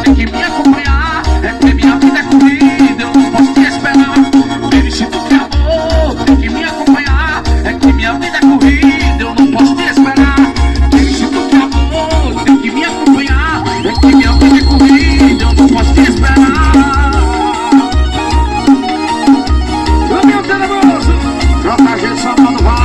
tem que me acompanhar. É que minha vida é corrida, eu não posso te esperar. Baby, se tu quer amor, tem que me acompanhar. É que minha vida é corrida, eu não posso te esperar. Baby, se tu quer amor, tem que me acompanhar. É que minha vida é corrida, eu não posso te esperar. O meu tenebroso, JG Santana vai.